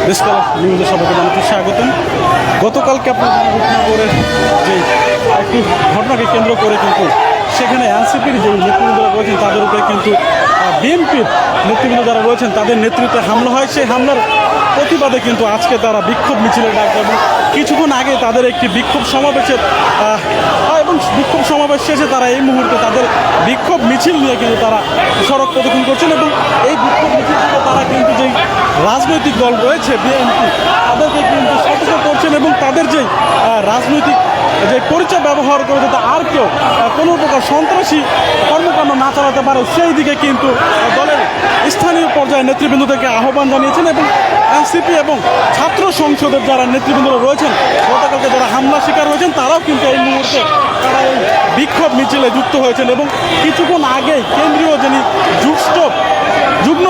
দেশকাল নিউজে সবাইকে জানাতে স্বাগতম। গতকালকে আপনার রূপনগরের যে একটি ঘটনাকে কেন্দ্র করে কিন্তু সেখানে এনসিপির যে নেতৃবৃন্দরা রয়েছেন তাদের উপরে কিন্তু বিএনপির নেতৃবৃন্দ যারা রয়েছেন তাদের নেতৃত্বে হামলা হয়। সেই হামলার প্রতিবাদে কিন্তু আজকে তারা বিক্ষোভ মিছিলের ডাক দেয় এবং কিছুক্ষণ আগে তাদের একটি বিক্ষোভ সমাবেশের এবং বিক্ষোভ সমাবেশ শেষে তারা এই মুহূর্তে তাদের বিক্ষোভ মিছিল নিয়ে কিন্তু তারা সড়ক প্রদক্ষিণ করছেন এবং এই বিক্ষোভ মিছিল থেকে তারা কিন্তু যেই রাজনৈতিক দল রয়েছে বিএনপি তাদেরকে কিন্তু সতর্ক করছেন এবং তাদের যেই রাজনৈতিক যে পরিচয় ব্যবহার করে যাতে আর কেউ কোনো প্রকার সন্ত্রাসী কর্মকাণ্ড না চালাতে পারে সেই দিকে কিন্তু দলের স্থানীয় পর্যায়ে নেতৃবৃন্দ থেকে আহ্বান জানিয়েছেন এবং এনসিপি এবং ছাত্র সংসদের যারা নেতৃবৃন্দরা রয়েছেন গতকালকে যারা হামলা শিকার হয়েছেন তারাও কিন্তু এই মুহূর্তে তারা এই বিক্ষোভ মিছিলে যুক্ত হয়েছেন এবং কিছুক্ষণ আগেই কেন্দ্রীয় যিনি যুগ্ম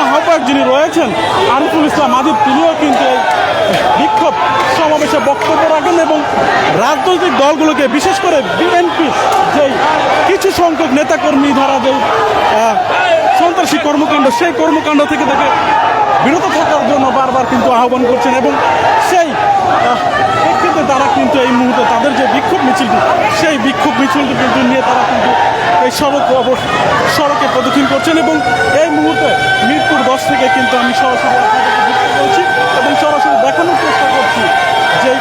আহ্বায়ক যিনি রয়েছেন আরিফুল ইসলাম আদিব তিনিও কিন্তু এই বিক্ষোভ সমাবেশে বক্তব্য রাখেন এবং রাজনৈতিক দলগুলোকে বিশেষ করে বিএনপি যেই কিছু সংখ্যক নেতাকর্মী ধারা যেই সন্ত্রাসী কর্মকাণ্ড সেই কর্মকাণ্ড থেকে তাকে বিরত থাকার জন্য বারবার কিন্তু আহ্বান করছেন এবং সেই প্রেক্ষিতে তারা কিন্তু এই মুহূর্তে তাদের যে বিক্ষোভ মিছিলটি সেই বিক্ষোভ মিছিলটি কিন্তু নিয়ে তারা কিন্তু এই সড়কে প্রদক্ষিণ করছেন এবং এই মুহূর্তে মিরপুর 10 থেকে কিন্তু আমি সরাসরি আপনাদেরকে যুক্ত করছি এবং সরাসরি দেখানোর চেষ্টা করছি যে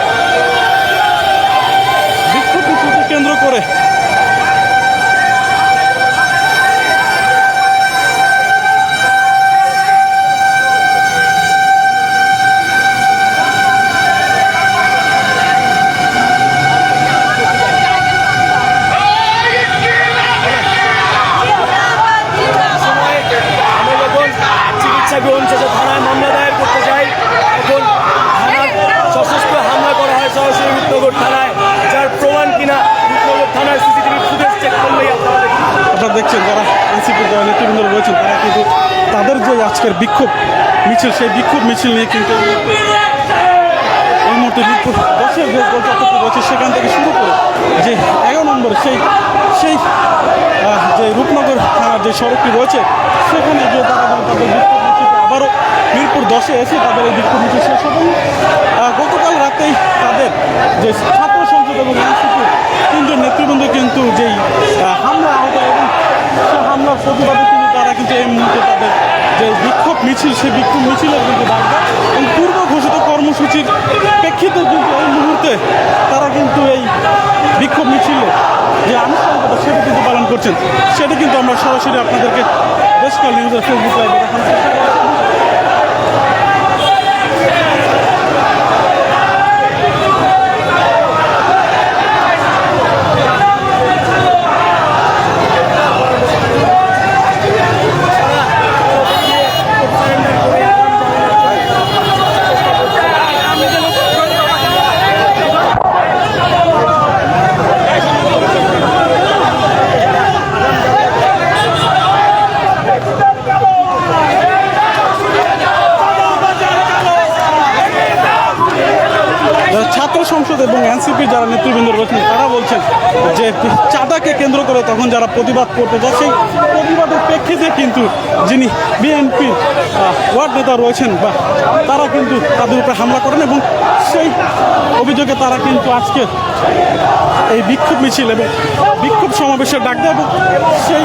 বিক্ষোভ মিছিলকে কেন্দ্র করে থানায় মামলা দায়ের করতে চাই এখন থানার সশস্ত্র হামলা করা হয় সরাসরি রূপনগর থানায়, যার প্রমাণ কিনা রূপনগর থানার সিসিটিভি ফুটেজ চেক করলেই আপনারা দেখছেন যারা এনসিপির যারা নেতৃবৃন্দ রয়েছেন তারা কিন্তু তাদের যে আজকের বিক্ষোভ মিছিল সেই বিক্ষোভ মিছিল নিয়ে কিন্তু এই মুহূর্তে মিরপুর 10-এর যে গোলচত্বরটি রয়েছে সেখান থেকে শুরু করে যে 11 নম্বর সেই যে রূপনগর থানার যে সড়কটি রয়েছে সেখানে গিয়ে তারা তাদের বিক্ষোভ মিছিল আবারও মিরপুর 10-এ এসে তাদের এই বিক্ষোভ মিছিল শেষ হবে। গতকাল রাতেই তাদের যে ছাত্র সংসদ এবং এনসিপির 3জন নেতৃবৃন্দ কিন্তু যেই হামলা আহত এবং সেই হামলার প্রতিবাদে কিন্তু তারা কিন্তু এই মুহূর্তে তাদের যে বিক্ষোভ মিছিল সেই বিক্ষোভ মিছিলের কিন্তু ডাক দেয় এবং পূর্ব ঘোষিত কর্মসূচির প্রেক্ষিতে কিন্তু এই মুহূর্তে তারা কিন্তু এই বিক্ষোভ মিছিলে যে আনুষ্ঠানিকতা সেটা কিন্তু পালন করছেন। সেটা কিন্তু আমরা সরাসরি আপনাদেরকে দেশকাল নিউজের ফেসবুক লাইভে দেখানোর চেষ্টা করছি। ছাত্র সংসদ এবং এনসিপি যারা নেতৃবৃন্দ রয়েছেন তারা বলছেন যে চাঁদাকে কেন্দ্র করে তখন যারা প্রতিবাদ করতে যায় সেই প্রতিবাদের প্রেক্ষিতে কিন্তু যিনি বিএনপির ওয়ার্ড নেতা রয়েছেন বা তারা কিন্তু তাদের উপরে হামলা করেন এবং সেই অভিযোগে তারা কিন্তু আজকে এই বিক্ষোভ মিছিল এবং বিক্ষোভ সমাবেশের ডাক দেয় এবং সেই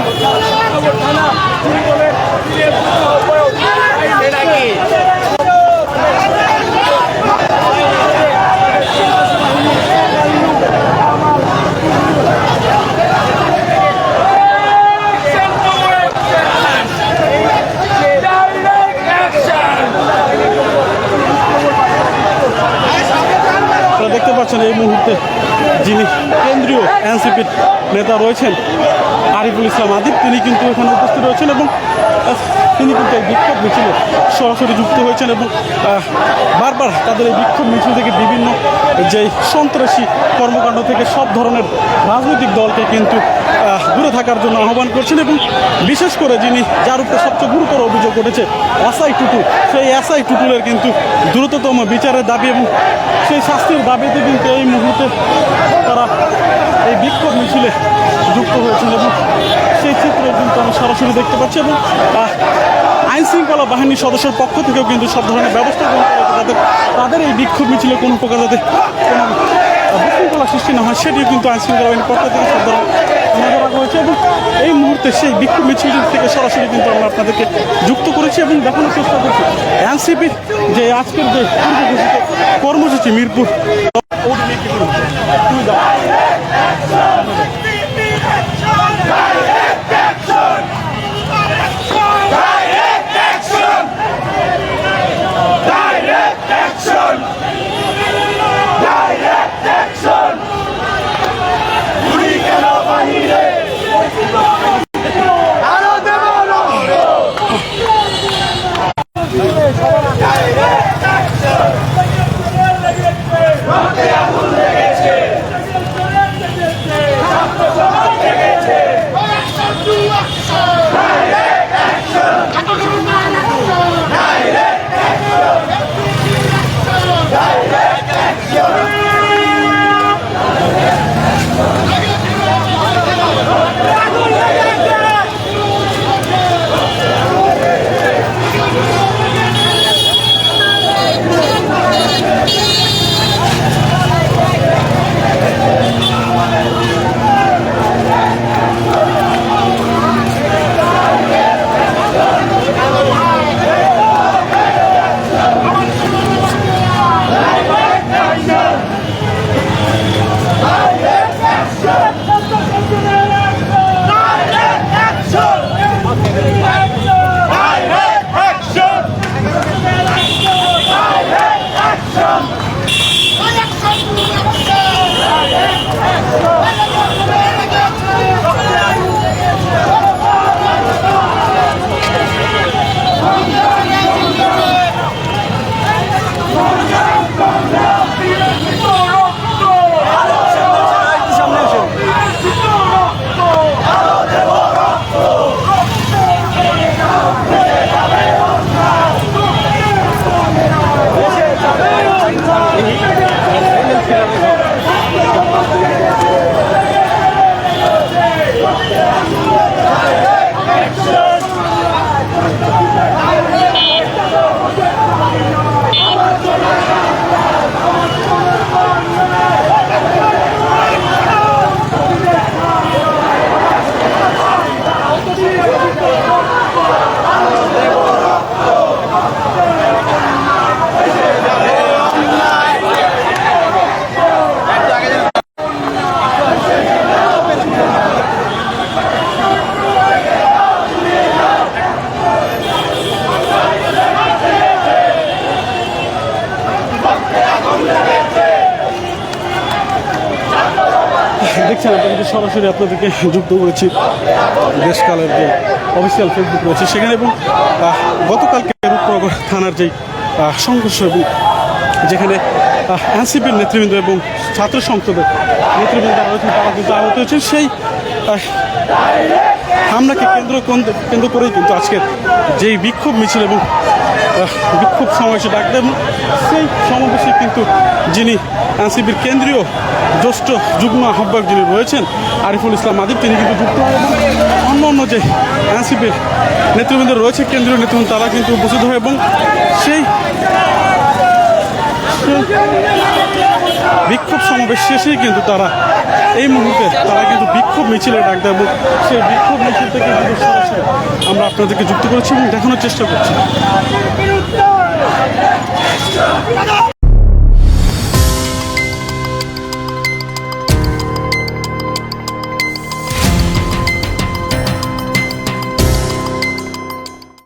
দেখতে পাচ্ছেন এই মুহূর্তে যিনি কেন্দ্রীয় এনসিপির নেতা রয়েছেন আরিফুল ইসলাম আদিব তিনি কিন্তু এখানে উপস্থিত রয়েছেন এবং তিনি কিন্তু এই বিক্ষোভ মিছিলে সরাসরি যুক্ত হয়েছেন এবং বারবার তাদের এই বিক্ষোভ মিছিল থেকে বিভিন্ন যেই সন্ত্রাসী কর্মকাণ্ড থেকে সব ধরনের রাজনৈতিক দলকে কিন্তু দূরে থাকার জন্য আহ্বান করছেন এবং বিশেষ করে যিনি যার উপরে সবচেয়ে গুরুতর অভিযোগ উঠেছে এসআই টুটুল, সেই এসআই টুটুলের কিন্তু দ্রুততম বিচারের দাবি এবং সেই শাস্তির দাবিতে কিন্তু এই মুহূর্তে তারা এই বিক্ষোভ মিছিলে যুক্ত হয়েছেন এবং সেই চিত্র কিন্তু আমি সরাসরি দেখতে পাচ্ছি এবং আইন শৃঙ্খলা বাহিনীর সদস্যের পক্ষ থেকেও কিন্তু সব ধরনের ব্যবস্থা গ্রহণ করা হয়েছে, যাতে তাদের এই বিক্ষোভ মিছিলে কোনো প্রকার যাতে কোনো বিশৃঙ্খলা সৃষ্টি না হয় সেটিও কিন্তু আইন শৃঙ্খলা বাহিনীর পক্ষ থেকে সব ধরনের নজর রাখা হয়েছে। এবং এই মুহূর্তে সেই বিক্ষোভ মিছিল থেকে সরাসরি কিন্তু আমরা আপনাদেরকে যুক্ত করেছি এবং দেখানোর চেষ্টা করছি এনসিপির যে আজকের যে পূর্ব ঘোষিত কর্মসূচি মিরপুর দেখছেন আমরা কিন্তু সরাসরি আপনাদেরকে যুক্ত করেছি দেশকালের যে অফিসিয়াল ফেসবুক রয়েছে সেখানে। এবং গতকালকে রূপনগর থানার যেই সংঘর্ষ এবং যেখানে এনসিপির নেতৃবৃন্দ এবং ছাত্র সংসদের নেতৃবৃন্দ রয়েছেন তারা কিন্তু আহত হয়েছেন, সেই হামলাকে কেন্দ্র করেই কিন্তু আজকের যেই বিক্ষোভ মিছিল এবং বিক্ষোভ সমাবেশে ডাক দেন, সেই সমাবেশে কিন্তু যিনি এনসিপির কেন্দ্রীয় জ্যেষ্ঠ যুগ্ম আহ্বায়ক যিনি রয়েছেন আরিফুল ইসলাম আদিব, তিনি কিন্তু যুক্ত হয় এবং অন্য যে এনসিপির নেতৃবৃন্দ রয়েছে কেন্দ্রীয় নেতৃবৃন্দ তারা কিন্তু উপস্থিত হয় এবং সেই বিক্ষোভ সমাবেশ শেষেই কিন্তু তারা এই মুহূর্তে তারা কিন্তু বিক্ষোভ মিছিলে ডাক দেয় এবং সেই বিক্ষোভ মিছিল থেকে কিন্তু সরাসরি আমরা আপনাদেরকে যুক্ত করেছি এবং দেখানোর চেষ্টা করছি।